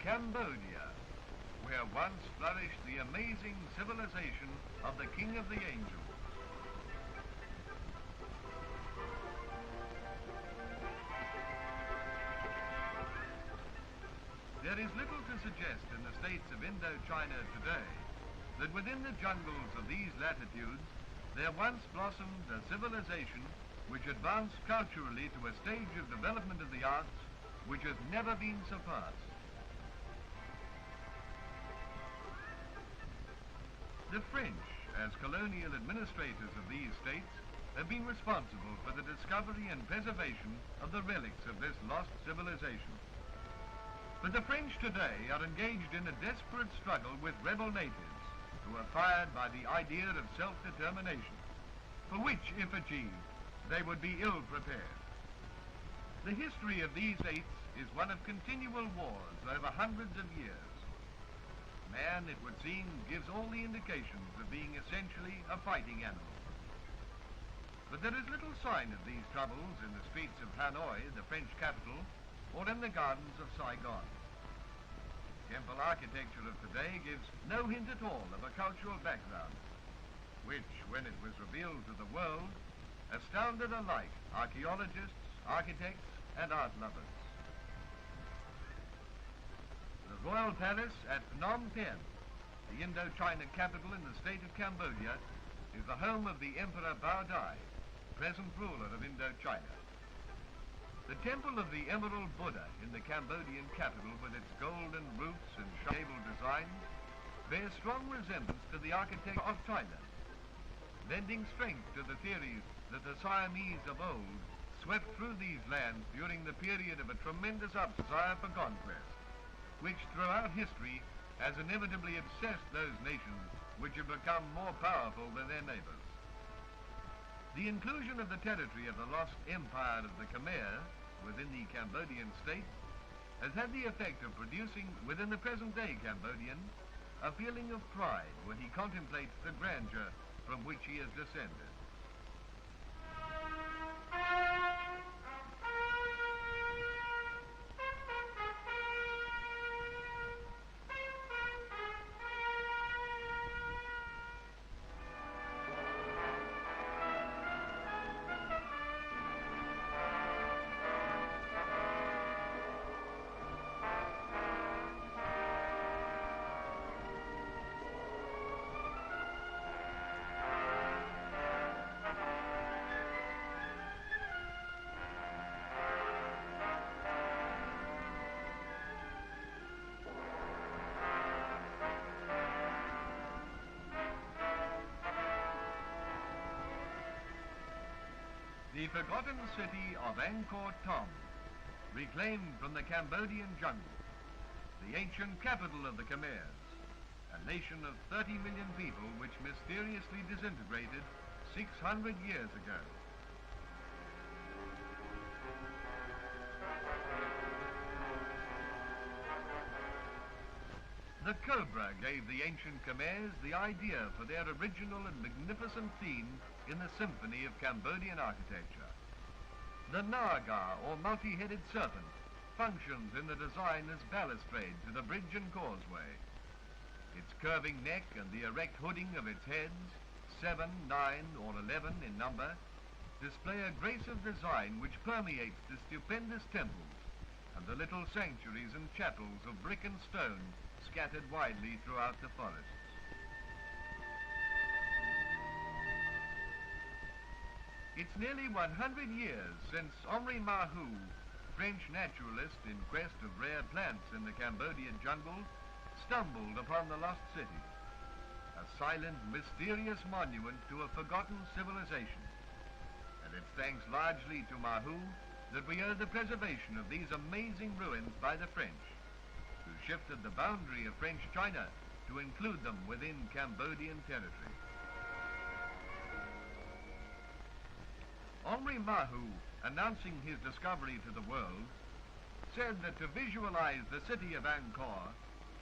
Cambodia, where once flourished the amazing civilization of the King of the Angels. There is little to suggest in the states of Indo China today that within the jungles of these latitudes there once blossomed a civilization which advanced culturally to a stage of development of the arts which has never been surpassed. The French, as colonial administrators of these states, have been responsible for the discovery and preservation of the relics of this lost civilization. But the French today are engaged in a desperate struggle with rebel natives who are fired by the idea of self-determination, for which, if achieved, they would be ill prepared. The history of these states is one of continual wars over hundreds of years. Man, it would seem, gives all the indications of being essentially a fighting animal. But there is little sign of these troubles in the streets of Hanoi, the French capital, or in the gardens of Saigon. Temple architecture of today gives no hint at all of a cultural background, which, when it was revealed to the world, astounded alike archaeologists, architects, and art lovers. The Royal Palace at Phnom Penh, the Indo China capital in the state of Cambodia, is the home of the Emperor Bao Dai, present ruler of Indo China. The temple of the Emerald Buddha in the Cambodian capital, with its golden roofs and gable designs, bears strong resemblance to the architecture of China, lending strength to the theories that the Siamese of old swept through these lands during the period of a tremendous desire for conquest, which throughout history has inevitably obsessed those nations which have become more powerful than their neighbors. The inclusion of the territory of the lost empire of the Khmer within the Cambodian state has had the effect of producing within the present-day Cambodian a feeling of pride when he contemplates the grandeur from which he has descended. The forgotten city of Angkor Thom, reclaimed from the Cambodian jungle, the ancient capital of the Khmers, a nation of 30 million people which mysteriously disintegrated 600 years ago. The cobra gave the ancient Khmers the idea for their original and magnificent theme in the symphony of Cambodian architecture. The naga, or multi-headed serpent, functions in the design as balustrade to the bridge and causeway. Its curving neck and the erect hooding of its heads, 7, 9, or 11 in number, display a grace of design which permeates the stupendous temples and the little sanctuaries and chapels of brick and stone scattered widely throughout the forests. It's nearly 100 years since Henri Mahu, French naturalist in quest of rare plants in the Cambodian jungle, stumbled upon the lost city, a silent, mysterious monument to a forgotten civilization. And it's thanks largely to Mahu that we owe the preservation of these amazing ruins by the French, who shifted the boundary of French China to include them within Cambodian territory. Henri Mahu, announcing his discovery to the world, said that to visualize the city of Angkor,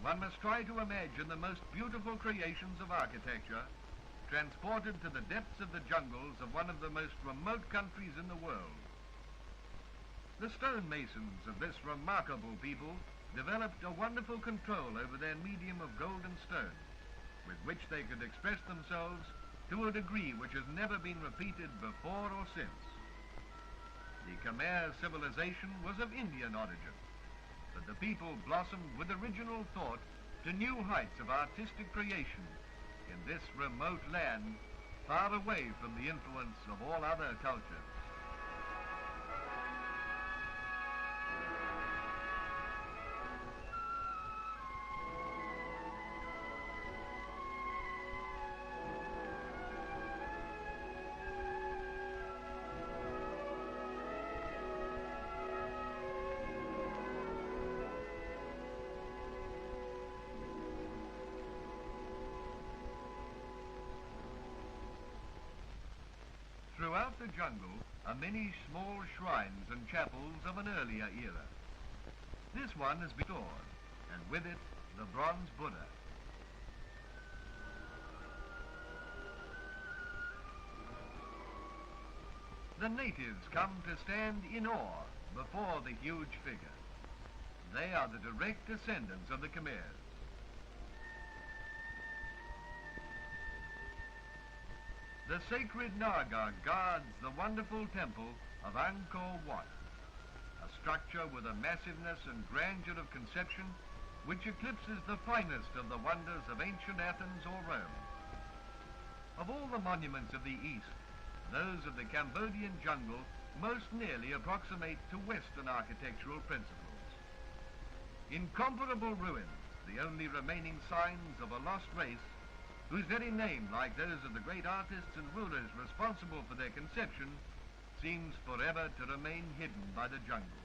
one must try to imagine the most beautiful creations of architecture transported to the depths of the jungles of one of the most remote countries in the world. The stonemasons of this remarkable people developed a wonderful control over their medium of gold and stone, with which they could express themselves to a degree which has never been repeated before or since. The Khmer civilization was of Indian origin, but the people blossomed with original thought to new heights of artistic creation in this remote land, far away from the influence of all other cultures. Throughout the jungle are many small shrines and chapels of an earlier era. This one has been restored, and with it, the bronze Buddha. The natives come to stand in awe before the huge figure. They are the direct descendants of the Khmers. The sacred Naga guards the wonderful temple of Angkor Thom, a structure with a massiveness and grandeur of conception which eclipses the finest of the wonders of ancient Athens or Rome. Of all the monuments of the East, those of the Cambodian jungle most nearly approximate to Western architectural principles. Incomparable ruins, the only remaining signs of a lost race, whose very name, like those of the great artists and rulers responsible for their conception, seems forever to remain hidden by the jungle.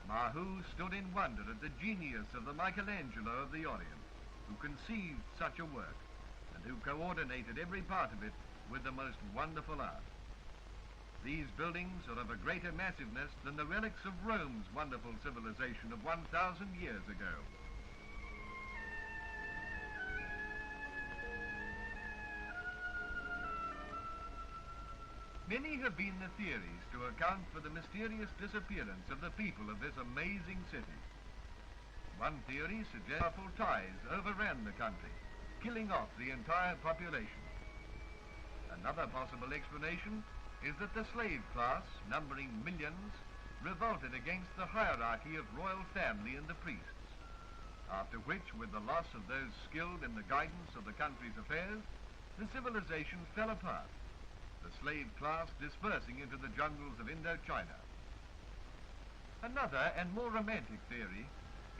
Mahu stood in wonder at the genius of the Michelangelo of the Orient, who conceived such a work, and who coordinated every part of it with the most wonderful art. These buildings are of a greater massiveness than the relics of Rome's wonderful civilization of 1,000 years ago. Many have been the theories to account for the mysterious disappearance of the people of this amazing city. One theory suggests powerful ties overran the country, killing off the entire population. Another possible explanation is that the slave class, numbering millions, revolted against the hierarchy of royal family and the priests, after which, with the loss of those skilled in the guidance of the country's affairs, the civilization fell apart, the slave class dispersing into the jungles of Indo China. Another and more romantic theory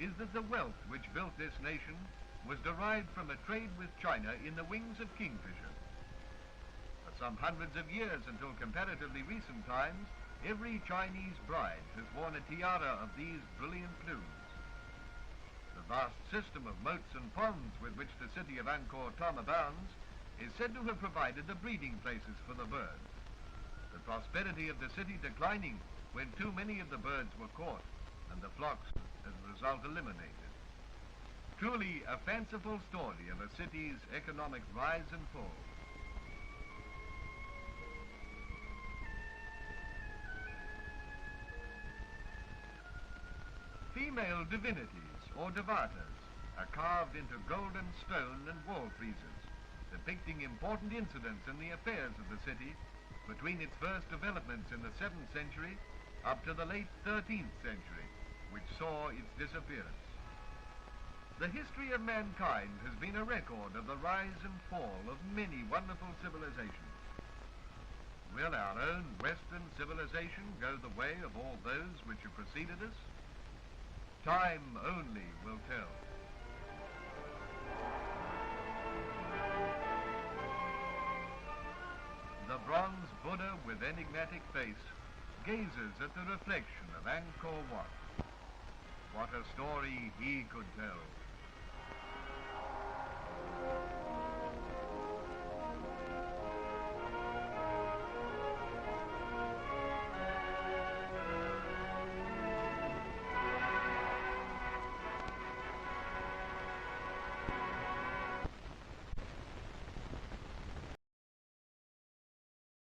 is that the wealth which built this nation was derived from a trade with China in the wings of kingfisher. For some hundreds of years until comparatively recent times, every Chinese bride has worn a tiara of these brilliant plumes. The vast system of moats and ponds with which the city of Angkor Thom abounds is said to have provided the breeding places for the birds, the prosperity of the city declining when too many of the birds were caught and the flocks as a result eliminated. Truly a fanciful story of a city's economic rise and fall. Female divinities, or devatas, are carved into golden stone and wall friezes, depicting important incidents in the affairs of the city between its first developments in the 7th century up to the late 13th century, which saw its disappearance. The history of mankind has been a record of the rise and fall of many wonderful civilizations. Will our own Western civilization go the way of all those which have preceded us? Time only will tell. The bronze Buddha with enigmatic face gazes at the reflection of Angkor Thom. What a story he could tell.